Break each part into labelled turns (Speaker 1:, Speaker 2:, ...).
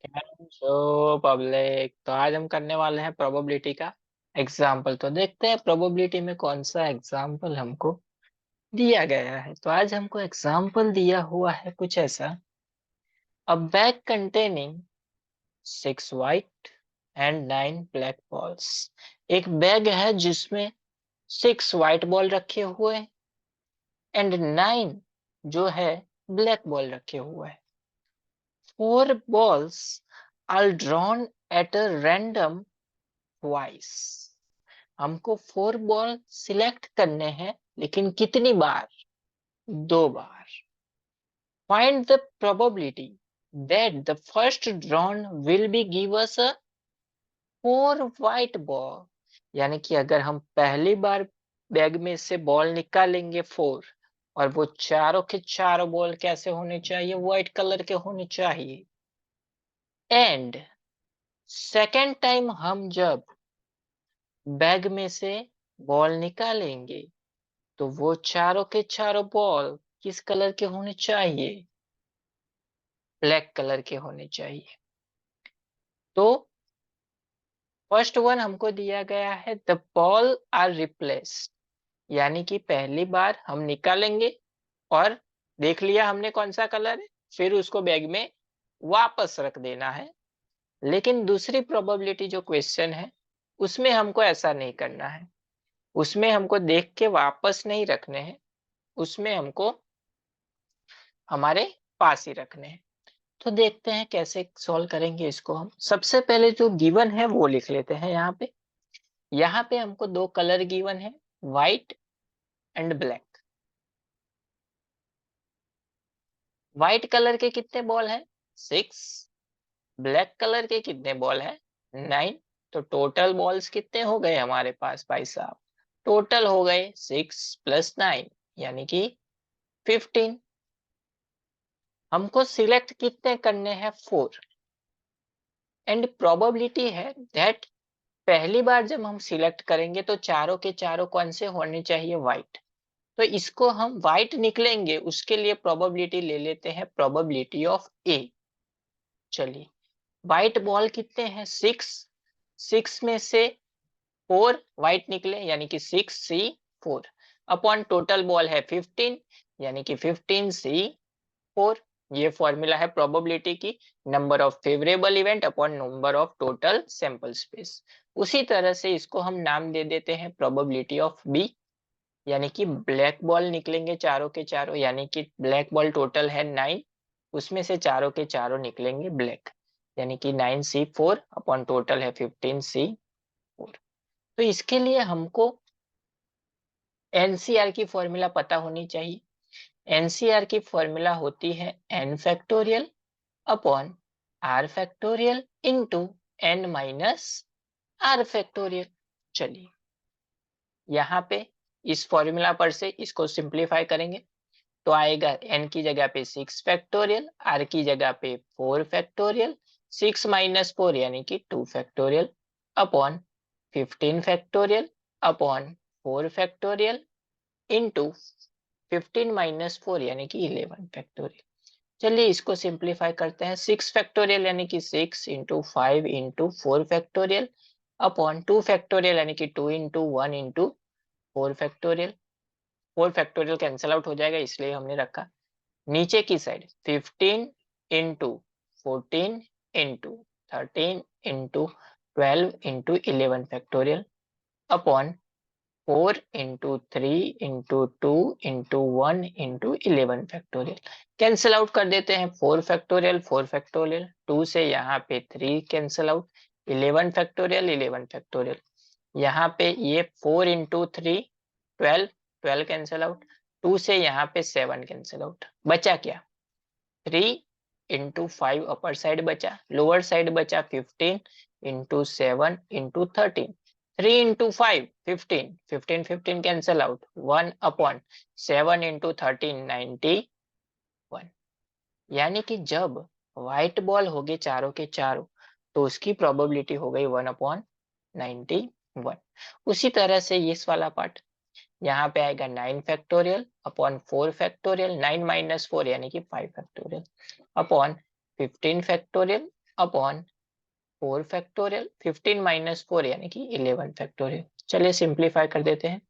Speaker 1: Can show public. तो आज हम करने वाले हैं प्रोबेबिलिटी का एग्जाम्पल। तो देखते हैं प्रोबेबिलिटी में कौन सा एग्जाम्पल हमको दिया गया है। तो आज हमको एग्जाम्पल दिया हुआ है कुछ ऐसा। अ bag containing 6 white and 9 black balls। एक बैग है जिसमें 6 white बॉल रखे हुए हैं एंड 9 जो है ब्लैक बॉल रखे हुए हैं। 4 balls are drawn at a random twice। हमको 4 बॉल सिलेक्ट करने हैं, लेकिन कितनी बार? 2 बार। Find the probability that the first drawn will be give us a 4 white ball. यानी कि अगर हम पहली बार बैग में से बॉल निकालेंगे 4, और वो चारों के चारों बॉल कैसे होने चाहिए? व्हाइट कलर के होने चाहिए। एंड सेकेंड टाइम हम जब बैग में से बॉल निकालेंगे तो वो चारों के चारों बॉल किस कलर के होने चाहिए? ब्लैक कलर के होने चाहिए। तो फर्स्ट वन हमको दिया गया है द बॉल आर रिप्लेस्ड। यानी कि पहली बार हम निकालेंगे और देख लिया हमने कौन सा कलर है, फिर उसको बैग में वापस रख देना है। लेकिन दूसरी प्रोबेबिलिटी जो क्वेश्चन है उसमें हमको ऐसा नहीं करना है। उसमें हमको देख के वापस नहीं रखने हैं, उसमें हमको हमारे पास ही रखने हैं। तो देखते हैं कैसे सॉल्व करेंगे इसको। हम सबसे पहले जो गिवन है वो लिख लेते हैं यहाँ पे। यहाँ पे हमको 2 कलर गिवन है, white and black. White colour के कितने बॉल हैं? 6। ब्लैक कलर के कितने बॉल हैं? 9। तो टोटल बॉल्स कितने हो गए हमारे पास भाई साहब? टोटल हो गए 6 + 9 यानी कि 15। हमको सिलेक्ट कितने करने हैं? 4। एंड प्रोबेबिलिटी है दैट पहली बार जब हम सिलेक्ट करेंगे तो चारों के चारों कौन से होने चाहिए? व्हाइट। तो इसको हम व्हाइट निकलेंगे, उसके लिए प्रोबेबिलिटी ले लेते हैं, प्रोबेबिलिटी ऑफ ए। चलिए, व्हाइट बॉल कितने हैं? 6। 6 में से 4 व्हाइट निकले यानी कि 6C4 अपॉन टोटल बॉल है 15 यानी कि 15C4। ये फॉर्मूला है प्रोबेबिलिटी की, number of favourable event upon number of total sample space. उसी तरह से इसको हम नाम दे देते हैं प्रोबेबिलिटी ऑफ बी। यानी कि ब्लैक बॉल निकलेंगे चारों के चारों, यानी कि ब्लैक बॉल टोटल है 9, उसमें से चारों के चारों निकलेंगे ब्लैक, यानी कि 9C4 अपॉन टोटल है 15C4। तो इसके लिए हमको एनसीआर की फॉर्मूला पता होनी चाहिए। एनसीआर की फॉर्मूला होती है n factorial upon r factorial into n minus r factorial. चलिए, यहाँ पे इस फॉर्मूला पर से इसको सिंप्लीफाई करेंगे तो आएगा n की जगह पे 6 फैक्टोरियल, r की जगह पे 4 फैक्टोरियल, 6 - 4 यानी कि 2 factorial upon 15 factorial upon 4 factorial into 15 - 4 यानी कि 11 फैक्टोरियल। चलिए इसको सिंप्लीफाई करते हैं। 6 फैक्टोरियल यानी कि 6 × 5 × 4 फैक्टोरियल अपॉन 2 फैक्टोरियल यानी कि 2 × 1 × 4 फैक्टोरियल। 4 फैक्टोरियल कैंसिल आउट हो जाएगा इसलिए हमने रखा। नीचे की side 15 × 14 × 13 × 12 × 11 factorial upon 4 × 3 × 2 × 1 × 11 factorial. Cancel out कर देते हैं। 4 फैक्टोरियल 4 फैक्टोरियल, 2 से यहाँ पे 3 कैंसिल आउट, 11 फैक्टोरियल 11 फैक्टोरियल। यहाँ पे ये 4 × 3 12, 12 कैंसिल आउट, 2 से यहाँ पे 7 कैंसिल आउट। बचा क्या? 3 × 5 अपर साइड बचा, लोअर साइड बचा 15 × 7 × 13। 3 × 5 15, 15 15 कैंसिल आउट, 1 अपॉन 7 × 13 91। यानी कि जब व्हाइट बॉल हो गए चारों के चारों तो उसकी प्रोबेबिलिटी हो गई 1/91। उसी तरह से इस वाला पार्ट यहाँ पे आएगा 9 फैक्टोरियल अपॉन 4 फैक्टोरियल, 9 - 4 यानी कि 5 factorial upon 15 factorial upon 4 factorial, 15 minus 4 यानी कि 11 फैक्टोरियल। चलिए सिंप्लीफाई कर देते हैं।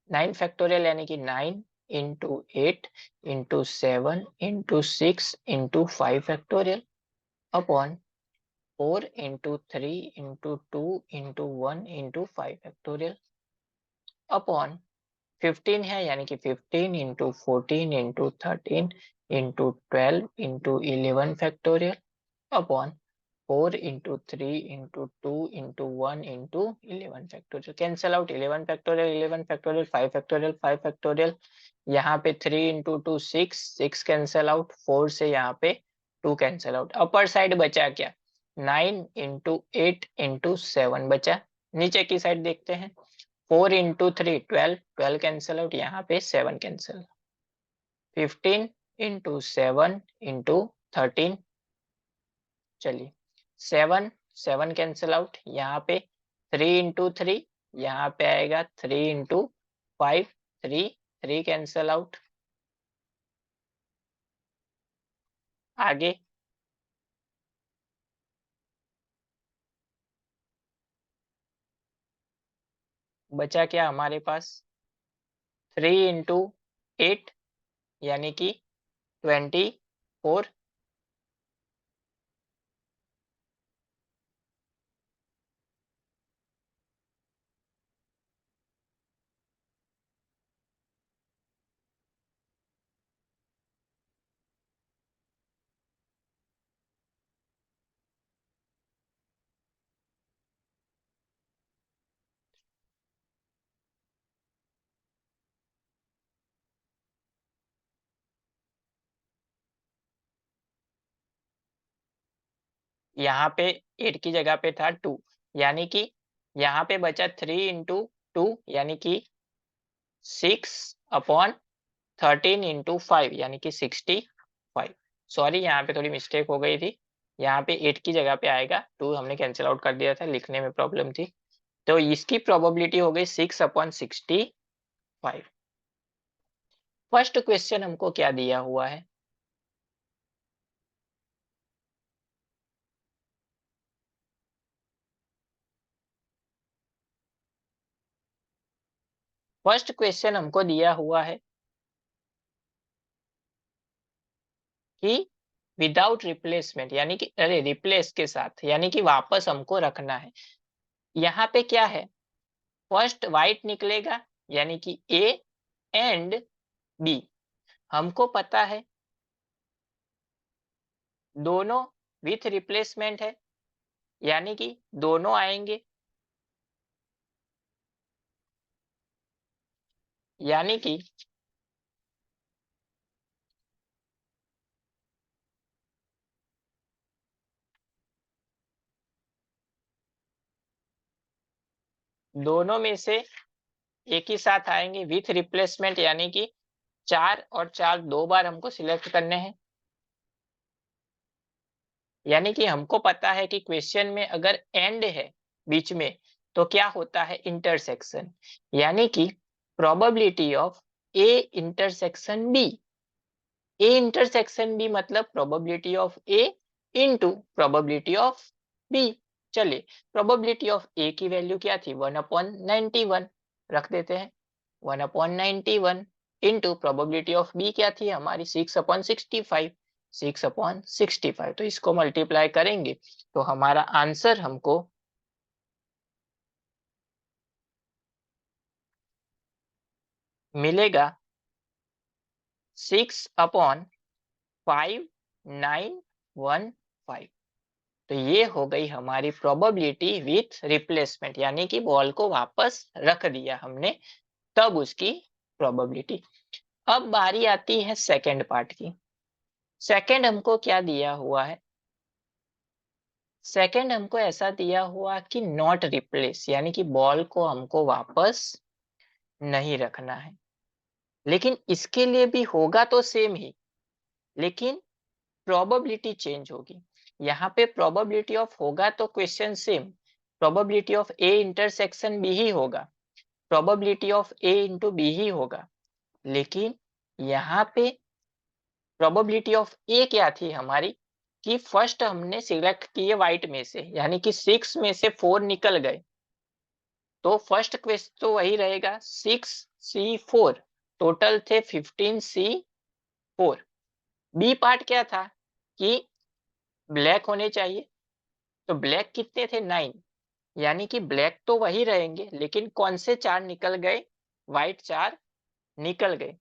Speaker 1: 9 फैक्टोरियल यानी कि 9 into 8 into 7 into 6 into 5 factorial upon 4 into 3 into 2 into 1 into 5 factorial upon 15 है यानी कि 15 into 14 into 13 into 12 into 11 factorial upon 4 into 3 into 2 into 1 into 11 factorial. Cancel out 11 factorial 11 factorial 5 factorial 5 factorial. यहाँ पे 3 इंटू 2 6 6 कैंसल आउट, 4 से यहाँ पे 2 cancel out. Upper side बचा क्या? 9 इंटू 8 इंटू 7 बचा। नीचे की साइड देखते हैं। 4 इंटू 3 12 12 कैंसल आउट, यहाँ पे 7 कैंसल। 15 इंटू 7 इंटू 13, चलिए 7 7 कैंसिल आउट, यहाँ पे 3 इंटू 3, यहाँ पे आएगा 3 इंटू 5 3 3 कैंसिल आउट। आगे बचा क्या हमारे पास? 3 इंटू 8 यानी कि 24। यहाँ पे 8 की जगह पे था 2, यानी कि यहाँ पे बचा 3 इंटू 2 यानी कि 6 अपॉन 13 इंटू 5 यानी कि 65। सॉरी, यहाँ पे थोड़ी मिस्टेक हो गई थी। यहाँ पे 8 की जगह पे आएगा 2, हमने कैंसिल आउट कर दिया था, लिखने में प्रॉब्लम थी। तो इसकी प्रोबेबिलिटी हो गई 6 अपॉन 65। फर्स्ट क्वेश्चन हमको क्या दिया हुआ है? फर्स्ट क्वेश्चन हमको दिया हुआ है कि विदाउट रिप्लेसमेंट यानी कि अरे रिप्लेस के साथ, यानी कि वापस हमको रखना है। यहाँ पे क्या है? फर्स्ट वाइट निकलेगा यानी कि ए एंड बी। हमको पता है दोनों विथ रिप्लेसमेंट है, यानी कि दोनों आएंगे, यानी कि दोनों में से एक ही साथ आएंगे विथ रिप्लेसमेंट, यानी कि 4 और 4 दो बार हमको सिलेक्ट करने हैं। यानी कि हमको पता है कि क्वेश्चन में अगर एंड है बीच में तो क्या होता है? इंटरसेक्शन, यानी कि probability of A intersection B. A intersection B मतलब probability of A into probability of B. चलिए, प्रोबेबिलिटी ऑफ ए की वैल्यू क्या थी? 1/91 रख देते हैं। 1/91 इनटू प्रोबेबिलिटी ऑफ बी क्या थी हमारी? 6/65। 6/65, तो इसको मल्टीप्लाई करेंगे तो हमारा आंसर हमको मिलेगा 6/5915। तो ये हो गई हमारी प्रोबेबिलिटी विथ रिप्लेसमेंट, यानी कि बॉल को वापस रख दिया हमने, तब उसकी प्रोबेबिलिटी। अब बारी आती है सेकंड पार्ट की। सेकंड हमको क्या दिया हुआ है? सेकंड हमको ऐसा दिया हुआ कि नॉट रिप्लेस, यानी कि बॉल को हमको वापस नहीं रखना है। लेकिन इसके लिए भी होगा तो सेम ही, लेकिन प्रोबेबिलिटी चेंज होगी। यहाँ पे प्रोबेबिलिटी ऑफ होगा तो question same, probability of A intersection B ही होगा, probability of A into B ही होगा। लेकिन यहाँ पे प्रोबेबिलिटी ऑफ ए क्या थी हमारी? कि फर्स्ट हमने सिलेक्ट किए व्हाइट में से, यानी कि 6 में से 4 निकल गए, तो फर्स्ट क्वेश्चन तो वही रहेगा 6C4, टोटल थे 15C4। बी पार्ट क्या था कि ब्लैक होने चाहिए, तो ब्लैक कितने थे 9, यानी कि ब्लैक तो वही रहेंगे लेकिन कौन से 4 निकल गए, व्हाइट 4 निकल गए,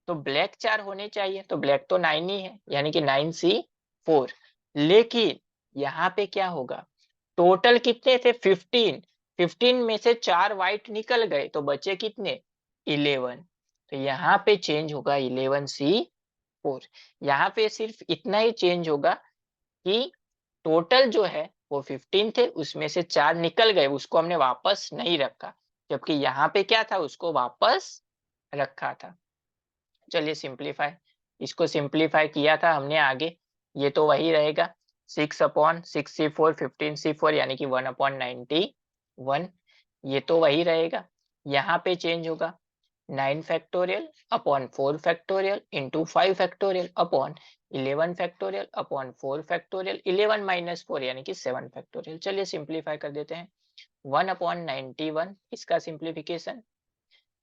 Speaker 1: तो ब्लैक 4 होने चाहिए, तो ब्लैक तो 9 ही है, यानी कि 9C4। लेकिन यहाँ पे क्या होगा, टोटल कितने थे 15, 15 में से 4 व्हाइट निकल गए तो बचे कितने 11, तो यहाँ पे चेंज होगा 11C4। यहाँ पे सिर्फ इतना ही चेंज होगा कि टोटल जो है वो 15 थे, उसमें से 4 निकल गए, उसको हमने वापस नहीं रखा, जबकि यहाँ पे क्या था, उसको वापस रखा था। चलिए सिंप्लीफाई, इसको सिंप्लीफाई किया था हमने आगे, ये तो वही रहेगा 6/6C4 15C4 यानी कि 1/91, ये तो वही रहेगा। यहाँ पे चेंज होगा 9 factorial upon 4 factorial into 5 factorial upon 11 factorial upon 4 factorial 11 minus 4 यानी कि 7 फैक्टोरियल। चलिए सिंप्लीफाई कर देते हैं। 1/91, इसका simplification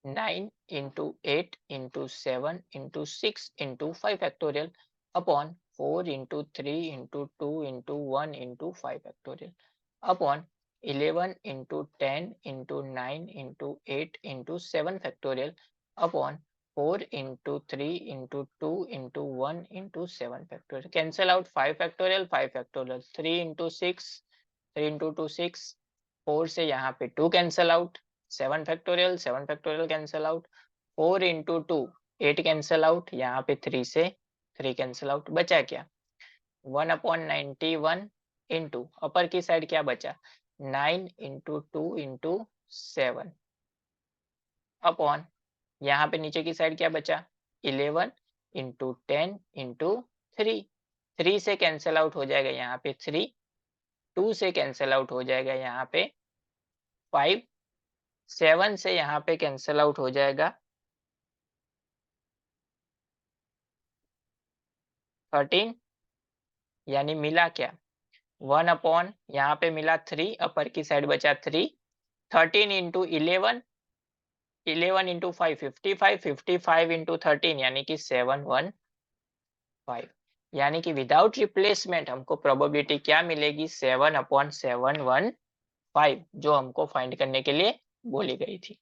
Speaker 1: 9 into 8 into 7 into 6 into 5 factorial upon 4 into 3 into 2 into 1 into 5 factorial upon 11 into 10 into 9 into 8 into 7 factorial upon 4 into 3 into 2 into 1 into 7 factorial. Cancel out 5 factorial, 5 factorial, 3 into 6, 3 into 2 6, 4 से यहाँ पे 2 cancel out, 7 factorial, 7 factorial cancel out, 4 into 2 8 cancel out, यहाँ पे 3 से 3 cancel out, बचा क्या 1/91 into upper की side क्या बचा 9 इंटू 2 इंटू 7 अपॉन यहाँ पे नीचे की साइड क्या बचा 11 इंटू 10 इंटू 3, 3 से कैंसल आउट हो जाएगा यहाँ पे 3, 2 से कैंसल आउट हो जाएगा यहाँ पे 5, 7 से यहाँ पे कैंसल आउट हो जाएगा 13, यानी मिला क्या 1 अपॉन यहाँ पे मिला 3, अपर की साइड बचा 3, 13 इंटू 11, 11 इंटू 5 55, 55 इंटू 13 यानी कि 715, यानी कि विदाउट रिप्लेसमेंट हमको प्रोबेबिलिटी क्या मिलेगी 7/715, जो हमको फाइंड करने के लिए बोली गई थी।